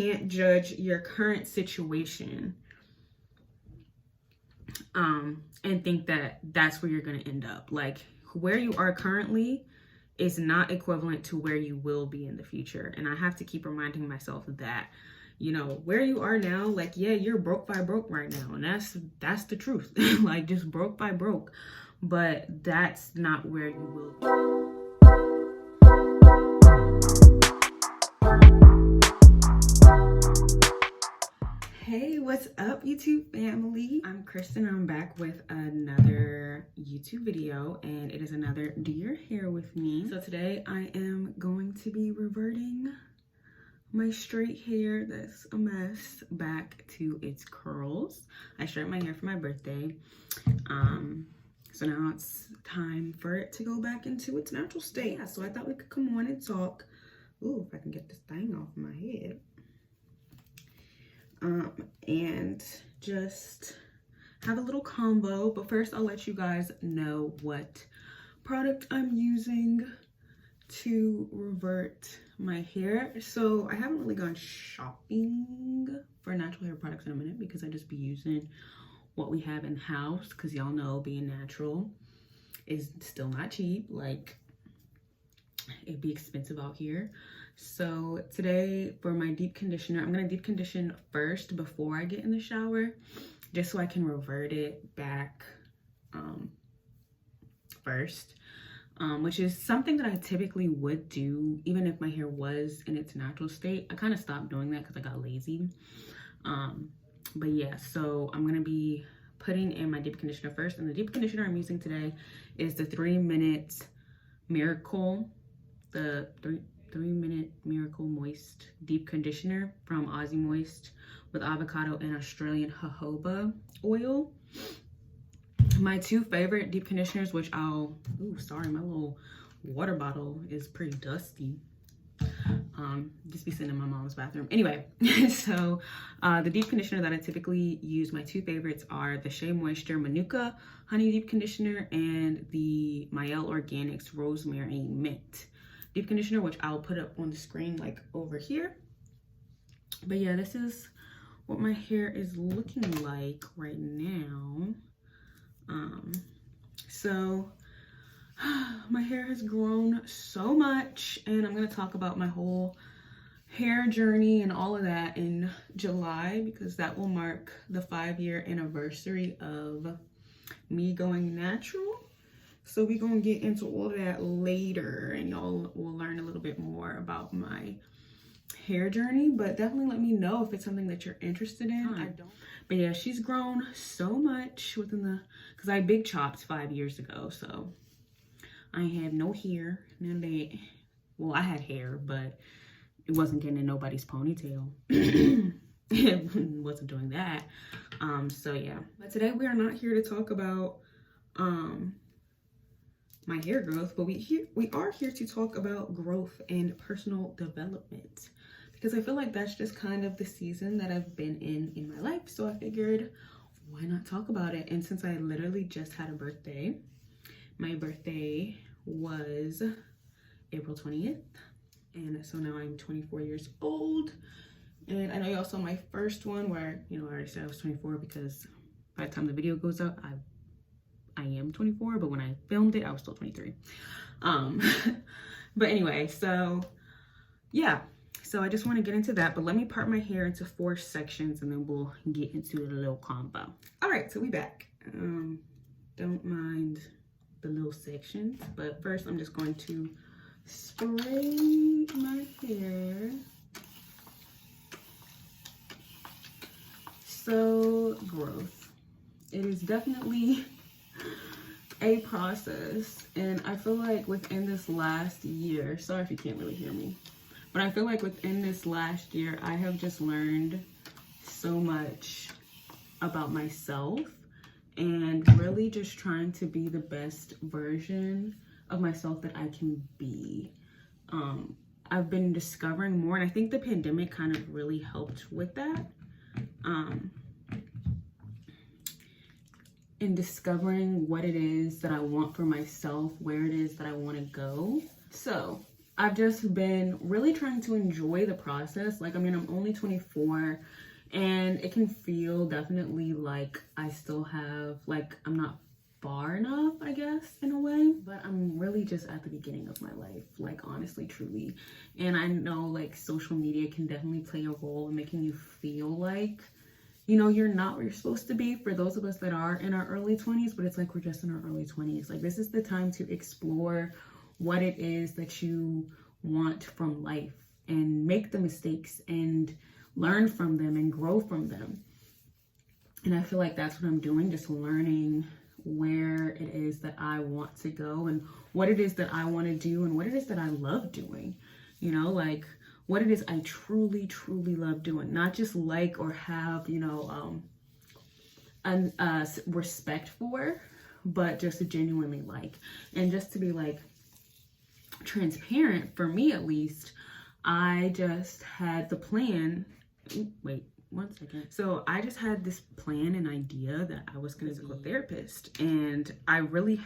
can't judge your current situation and think that that's where you're going to end up. Like, where you are currently is not equivalent to where you will be in the future. And I have to keep reminding myself of that. You know, where you are now, like, yeah, you're broke by broke right now. And that's the truth. Like, just broke by broke. But that's not where you will be. Hey, what's up, YouTube family? I'm Kristen. I'm back with another YouTube video, and it is another Do Your Hair With Me. So today I am going to be reverting my straight hair that's a mess back to its curls. I straightened my hair for my birthday. So now it's time for it to go back into its natural state. Yeah, so I thought we could come on and talk. Ooh, if I can get this thing off my head. And just have a little combo. But first, I'll let you guys know what product I'm using to revert my hair. So I haven't really gone shopping for natural hair products in a minute because I just be using what we have in house, because y'all know being natural is still not cheap. Like, it'd be expensive out here. So today for my deep conditioner, I'm gonna deep condition first before I get in the shower, just so I can revert it back first, which is something that I typically would do even if my hair was in its natural state. I kind of stopped doing that because I got lazy. But yeah, so I'm gonna be putting in my deep conditioner first, and the deep conditioner I'm using today is the 3-Minute Miracle, the 3-Minute Miracle Moist Deep Conditioner from Aussie Moist with avocado and Australian jojoba oil. My two favorite deep conditioners, which I'll, ooh, sorry, my little water bottle is pretty dusty. Just be sitting in my mom's bathroom. Anyway, so the deep conditioner that I typically use, my two favorites are the Shea Moisture Manuka Honey Deep Conditioner and the Mielle Organics Rosemary Mint Deep Conditioner, which I'll put up on the screen like over here. But yeah, this is what my hair is looking like right now. So my hair has grown so much, and I'm going to talk about my whole hair journey and all of that in July, because that will mark the 5-year anniversary of me going natural. So we're going to get into all of that later, and y'all will learn a little bit more about my hair journey. But definitely let me know if it's something that you're interested in. I don't. But yeah, she's grown so much within the, because I big chopped 5 years ago, so I have no hair. None of that. Well, I had hair, but it wasn't getting in nobody's ponytail. It wasn't doing that. So yeah. But today we are not here to talk about my hair growth, but we are here to talk about growth and personal development, because I feel like that's just kind of the season that I've been in my life. So I figured, why not talk about it? And since I literally just had a birthday, my birthday was April 20th, and so now I'm 24 years old. And I know y'all saw my first one where, you know, I already said I was 24, because by the time the video goes up, I am 24, but when I filmed it, I was still 23. But anyway, so yeah, so I just want to get into that, but let me part my hair into 4 sections, and then we'll get into a little combo. All right, so we back. Don't mind the little sections, but first I'm just going to spray my hair. So growth, it is definitely a process, and I feel like within this last year, sorry if you can't really hear me, but I feel like within this last year I have just learned so much about myself, and really just trying to be the best version of myself that I can be. I've been discovering more, and I think the pandemic kind of really helped with that. In discovering what it is that I want for myself, where it is that I want to go. So I've just been really trying to enjoy the process. Like, I mean, I'm only 24, and it can feel definitely like I still have, like, I'm not far enough, I guess, in a way, but I'm really just at the beginning of my life, like, honestly, truly. And I know, like, social media can definitely play a role in making you feel like, you know, you're not where you're supposed to be, for those of us that are in our early 20s, but it's like we're just in our early 20s. Like, this is the time to explore what it is that you want from life, and make the mistakes and learn from them and grow from them. And I feel like that's what I'm doing, just learning where it is that I want to go, and what it is that I want to do, and what it is that I love doing. You know, like, what it is I truly, truly love doing. Not just like or have, you know, respect for, but just to genuinely like. And just to be, like, transparent, for me at least, I just had the plan. Wait, 1 second. So I just had this plan and idea that I was going to be a therapist, and I definitely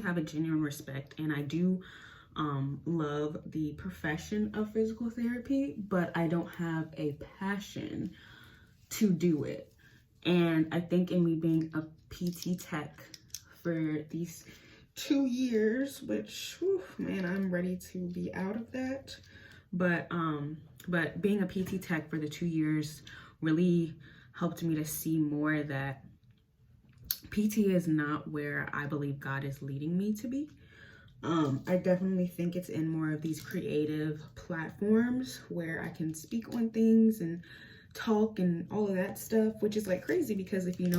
have a genuine respect, and I do love the profession of physical therapy, but I don't have a passion to do it. And I think in me being a PT tech for these 2 years, which, whew, man, I'm ready to be out of that. But being a PT tech for the 2 years really helped me to see more that PT is not where I believe God is leading me to be. I definitely think it's in more of these creative platforms where I can speak on things and talk and all of that stuff, which is, like, crazy, because if you've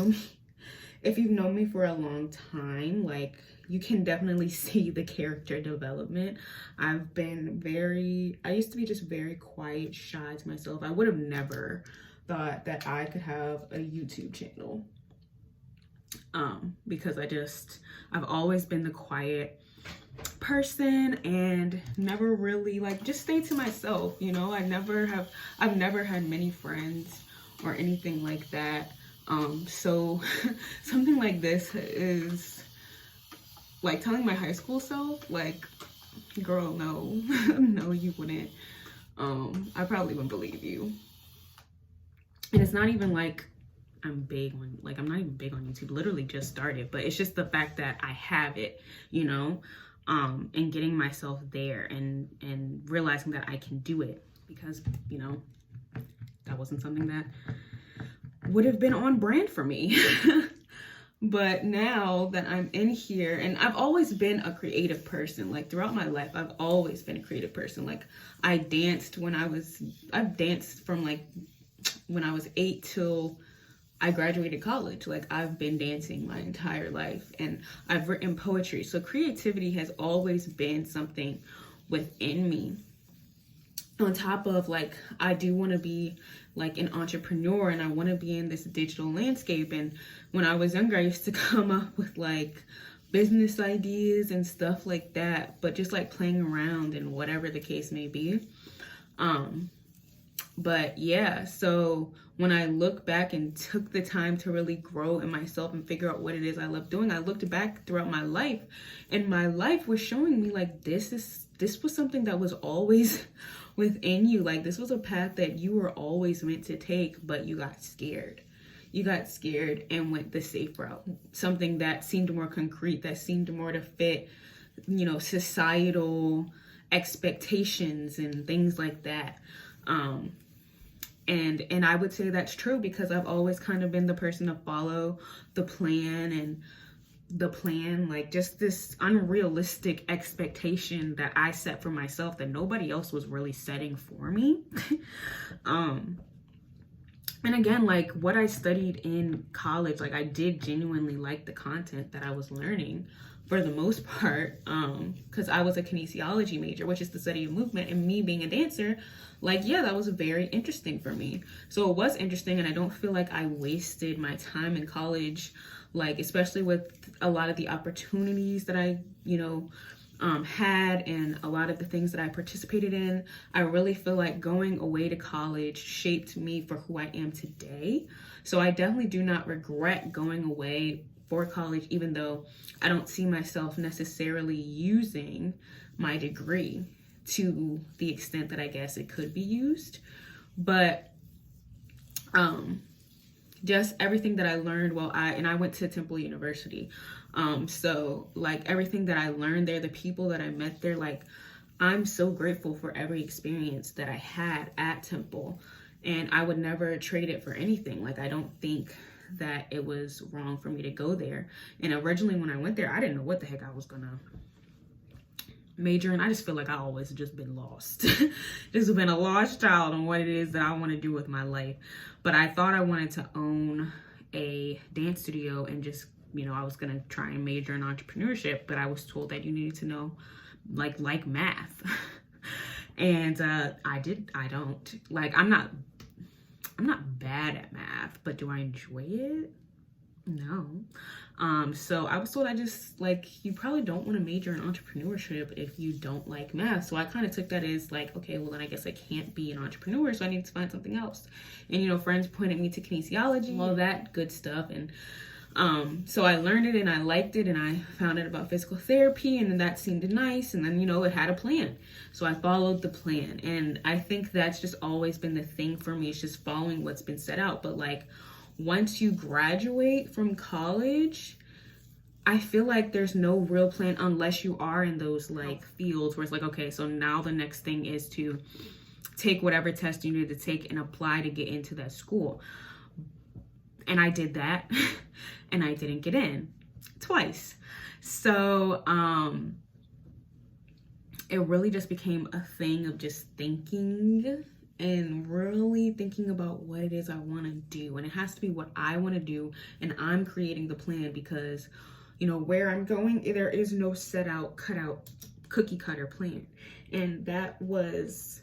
known me for a long time, like, you can definitely see the character development. I used to be just very quiet, shy to myself. I would have never thought that I could have a YouTube channel. Because I've always been the quiet person and never really, like, just stay to myself, you know. I've never had many friends or anything like that. So something like this is like telling my high school self, like, girl, no, no, you wouldn't. I probably wouldn't believe you. And it's not even like I'm not even big on YouTube, literally just started, but it's just the fact that I have it, you know, and getting myself there and realizing that I can do it, because, you know, that wasn't something that would have been on brand for me. But now that I'm in here, and I've always been a creative person, like, throughout my life, I've always been a creative person. Like, I've danced from, like, when I was 8 till I graduated college. Like, I've been dancing my entire life, and I've written poetry. So creativity has always been something within me. On top of, like, I do want to be, like, an entrepreneur, and I want to be in this digital landscape. And when I was younger, I used to come up with, like, business ideas and stuff like that, but just, like, playing around and whatever the case may be. But yeah, so when I look back and took the time to really grow in myself and figure out what it is I love doing, I looked back throughout my life, and my life was showing me, like, this was something that was always within you. Like, this was a path that you were always meant to take, but you got scared. You got scared and went the safe route. Something that seemed more concrete, that seemed more to fit, you know, societal expectations and things like that. And I would say that's true, because I've always kind of been the person to follow the plan, like, just this unrealistic expectation that I set for myself that nobody else was really setting for me. And again, like, what I studied in college, like, I did genuinely like the content that I was learning for the most part, because I was a kinesiology major, which is the study of movement, and me being a dancer, like, yeah, that was very interesting for me. So it was interesting, and I don't feel like I wasted my time in college, like, especially with a lot of the opportunities that I, you know, had, and a lot of the things that I participated in. I really feel like going away to college shaped me for who I am today. So I definitely do not regret going away for college, even though I don't see myself necessarily using my degree. to the extent that I guess it could be used. But just everything that I learned while I went to Temple University. So like everything that I learned there, the people that I met there, like I'm so grateful for every experience that I had at Temple, and I would never trade it for anything. Like I don't think that it was wrong for me to go there. And originally when I went there, I didn't know what the heck I was gonna major in. I just feel like I always just been lost. Just been a lost child on what it is that I want to do with my life. But I thought I wanted to own a dance studio and just, you know, I was gonna try and major in entrepreneurship, but I was told that you needed to know like math. And I don't. Like I'm not bad at math, but do I enjoy it? No. So I was told you probably don't want to major in entrepreneurship if you don't like math. So I kind of took that as like, okay, well then I guess I can't be an entrepreneur, so I need to find something else. And, you know, friends pointed me to kinesiology, all that good stuff. And so I learned it and I liked it, and I found out about physical therapy, and that seemed nice. And then, you know, it had a plan. So I followed the plan. And I think that's just always been the thing for me. It's just following what's been set out. But like, once you graduate from college, I feel like there's no real plan unless you are in those like fields where it's like, okay, so now the next thing is to take whatever test you need to take and apply to get into that school. And I did that and I didn't get in twice. So it really just became a thing of just thinking and really thinking about what it is I want to do. And it has to be what I want to do, and I'm creating the plan because, you know, where I'm going, there is no set out, cut out, cookie cutter plan. And that's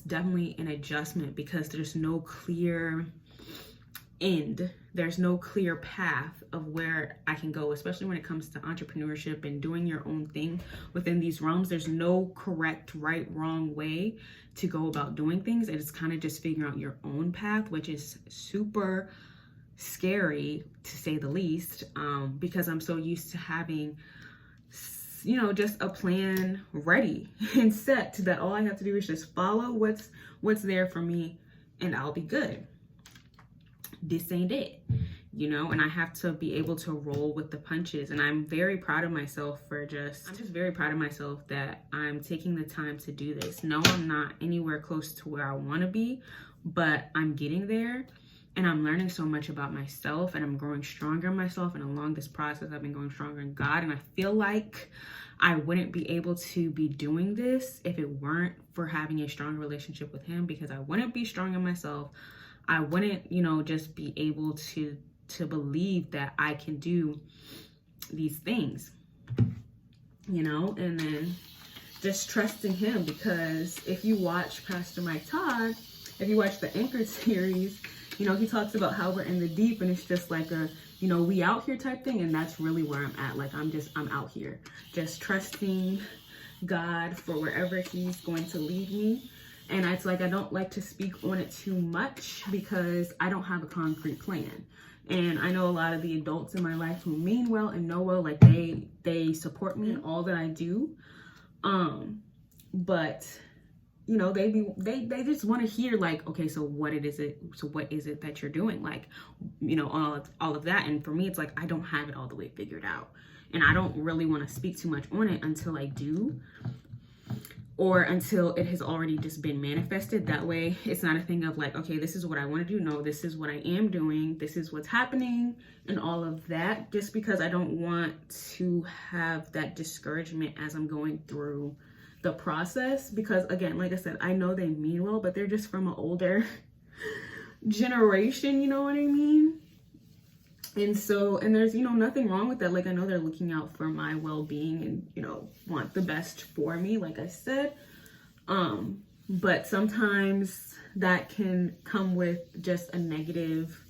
definitely an adjustment because there's no clear end. There's no clear path of where I can go, especially when it comes to entrepreneurship and doing your own thing within these realms. There's no correct, right, wrong way to go about doing things. It's kind of just figuring out your own path, which is super scary to say the least, because I'm so used to having, you know, just a plan ready and set that all I have to do is just follow what's there for me and I'll be good. This ain't it, you know, and I have to be able to roll with the punches. And I'm very proud of myself I'm just very proud of myself that I'm taking the time to do this. No, I'm not anywhere close to where I want to be, but I'm getting there. And I'm learning so much about myself, and I'm growing stronger in myself. And along this process, I've been growing stronger in God. And I feel like I wouldn't be able to be doing this if it weren't for having a strong relationship with Him, because I wouldn't be strong in myself. I wouldn't, you know, just be able to believe that I can do these things, you know, and then just trusting Him. Because if you watch Pastor Mike Todd, if you watch the Anchor series, you know, he talks about how we're in the deep and it's just like a, you know, we out here type thing. And that's really where I'm at. Like, I'm out here just trusting God for wherever He's going to lead me. And it's like, I don't like to speak on it too much because I don't have a concrete plan. And I know a lot of the adults in my life who mean well and know well, like they support me in all that I do. But you know, they just want to hear like, okay, so what is it that you're doing? Like, you know, all of that. And for me, it's like, I don't have it all the way figured out. And I don't really want to speak too much on it until I do, or until it has already just been manifested. That way it's not a thing of like, okay, this is what I want to do. No, this is what I am doing. This is what's happening and all of that, just because I don't want to have that discouragement as I'm going through the process. Because again, like I said, I know they mean well, but they're just from an older generation, you know what I mean? And so, and there's, you know, nothing wrong with that. Like, I know they're looking out for my well-being and, you know, want the best for me, like I said. But sometimes that can come with just a negative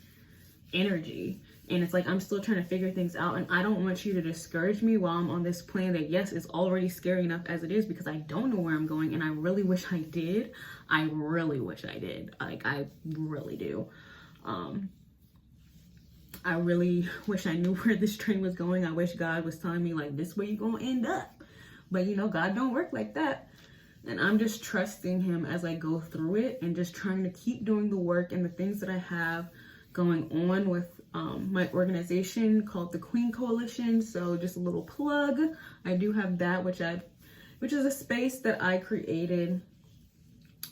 energy. And it's like, I'm still trying to figure things out. And I don't want you to discourage me while I'm on this plan that, yes, it's already scary enough as it is, because I don't know where I'm going. And I really wish I did. I really wish I did. Like, I really do. I really wish I knew where this train was going. I wish God was telling me, like, this way you're gonna end up. But you know, God don't work like that. And I'm just trusting him as I go through it and just trying to keep doing the work and the things that I have going on with my organization called the Queen Coalition. So just a little plug. I do have that, which is a space that I created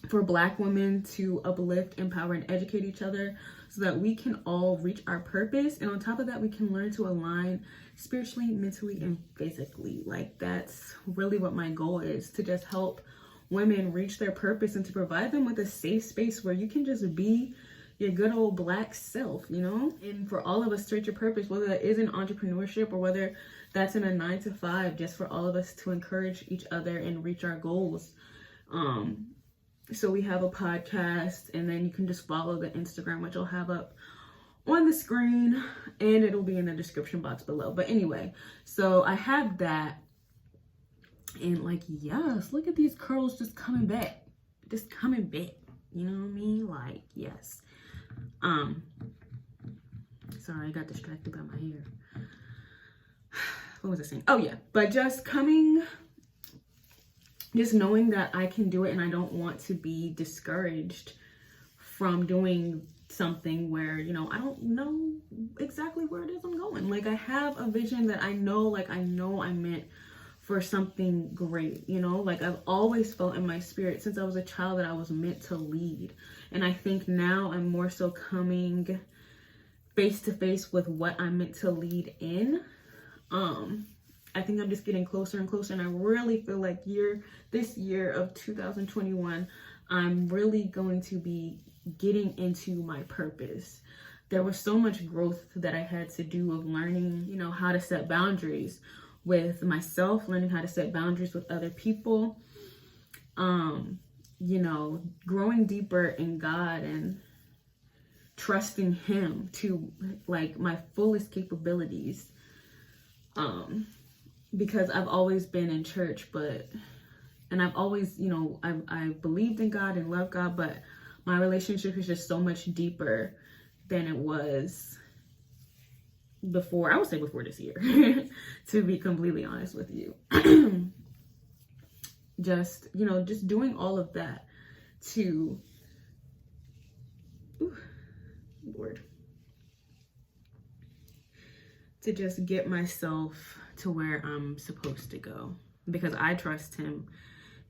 for Black women to uplift, empower, and educate each other so that we can all reach our purpose. And on top of that, we can learn to align spiritually, mentally, and physically. Like, that's really what my goal is, to just help women reach their purpose and to provide them with a safe space where you can just be your good old Black self, you know? And for all of us to reach your purpose, whether that is in entrepreneurship or whether that's in a 9-to-5, just for all of us to encourage each other and reach our goals. So we have a podcast, and then you can just follow the Instagram, which I'll have up on the screen, and it'll be in the description box below. But anyway, so I have that, and like, yes, look at these curls just coming back, you know what I mean? Like, yes. Sorry, I got distracted by my hair. What was I saying? Oh yeah, but just knowing that I can do it, and I don't want to be discouraged from doing something where, you know, I don't know exactly where it is I'm going. Like, I have a vision that I know I'm meant for something great, you know? Like, I've always felt in my spirit since I was a child that I was meant to lead. And I think now I'm more so coming face to face with what I'm meant to lead in. I think I'm just getting closer and closer, and I really feel like this year of 2021, I'm really going to be getting into my purpose. There was so much growth that I had to do of learning, you know, how to set boundaries with myself, learning how to set boundaries with other people, you know, growing deeper in God and trusting him to like my fullest capabilities. Because I've always been in church, and I've always, you know, I believed in God and loved God, but my relationship is just so much deeper than it was before, I would say before this year, to be completely honest with you. Just, you know, just doing all of that to, Lord, to just get myself to where I'm supposed to go, because I trust him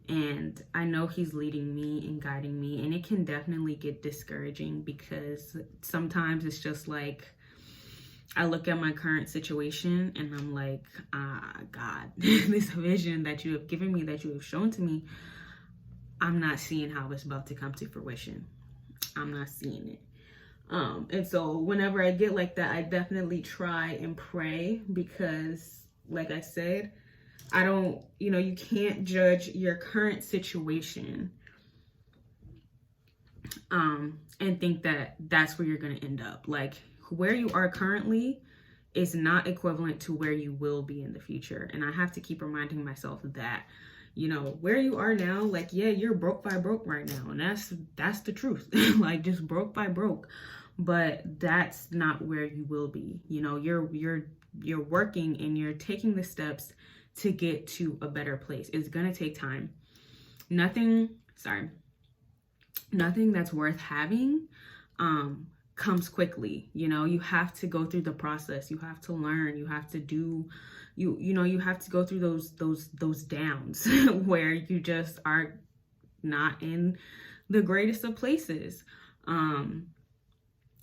and I know he's leading me and guiding me. And it can definitely get discouraging, because sometimes it's just like I look at my current situation and I'm like, God, this vision that you have given me, that you have shown to me, I'm not seeing how it's about to come to fruition. I'm not seeing it. And so whenever I get like that, I definitely try and pray, because like I said, I don't, you know, you can't judge your current situation and think that that's where you're going to end up. Like, where you are currently is not equivalent to where you will be in the future. And I have to keep reminding myself that, you know, where you are now, like, yeah, you're broke by broke right now. And that's the truth. Like, just broke by broke. But that's not where you will be. You know, you're working and you're taking the steps to get to a better place. It's going to take time. Nothing that's worth having comes quickly. You know, you have to go through the process. You have to learn. You have to do, you know, you have to go through those downs where you just are not in the greatest of places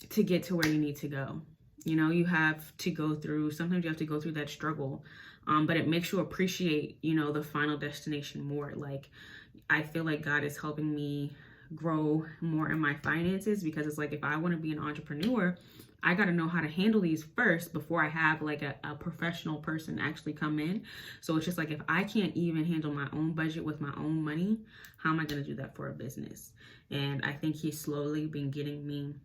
to get to where you need to go. You know, you have to go through, sometimes you have to go through that struggle, but it makes you appreciate, you know, the final destination more. Like, I feel like God is helping me grow more in my finances, because it's like, if I want to be an entrepreneur, I got to know how to handle these first before I have like a professional person actually come in. So it's just like, if I can't even handle my own budget with my own money, how am I going to do that for a business? And I think he's slowly been getting me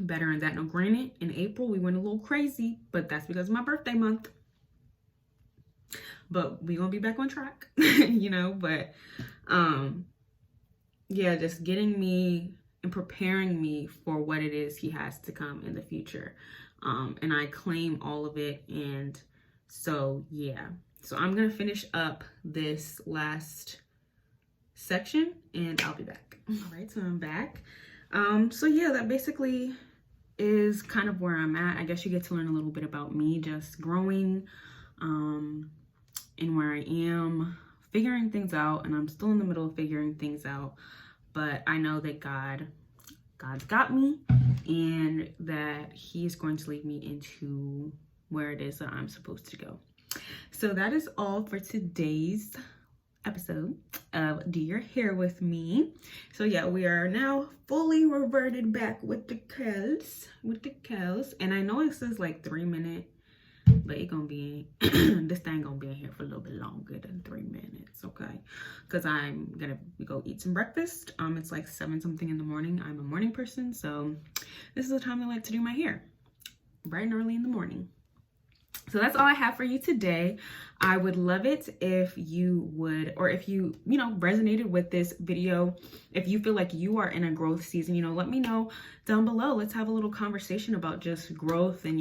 better in that. Now, granted, in April we went a little crazy, but that's because of my birthday month. But we gonna be back on track, you know. But yeah, just getting me and preparing me for what it is he has to come in the future. And I claim all of it. And so, yeah, So I'm gonna finish up this last section and I'll be back. All right, so I'm back. So yeah, that basically is kind of where I'm at. I guess you get to learn a little bit about me, just growing, and where I am, figuring things out, and I'm still in the middle of figuring things out, but I know that God's got me, and that He's going to lead me into where it is that I'm supposed to go. So that is all for today's episode of Do Your Hair With Me. So yeah, we are now fully reverted back with the curls, and I know it says like 3 minutes, but it gonna be this thing gonna be in here for a little bit longer than 3 minutes, okay? Because I'm gonna go eat some breakfast. It's like 7 something in the morning. I'm a morning person, so this is the time I like to do my hair, bright and early in the morning. So that's all I have for you today. I would love it if you would, or if you resonated with this video, if you feel like you are in a growth season, let me know down below. Let's have a little conversation about just growth and,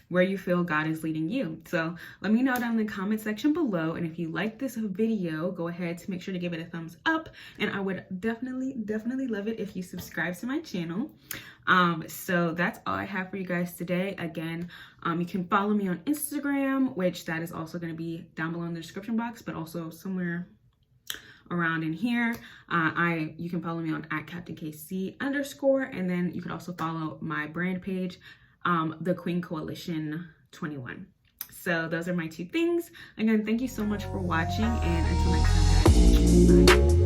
where you feel God is leading you. So let me know down in the comment section below. And if you like this video, go ahead to make sure to give it a thumbs up. And I would definitely love it if you subscribe to my channel. So that's all I have for you guys today. Again, you can follow me on Instagram, which that is also going to be down below in the description box, but also somewhere around in here. You can follow me on @CaptainKC_, and then you can also follow my brand page, the Queen Coalition 21. So those are my 2 things. Again, thank you so much for watching, and until next time, guys, bye.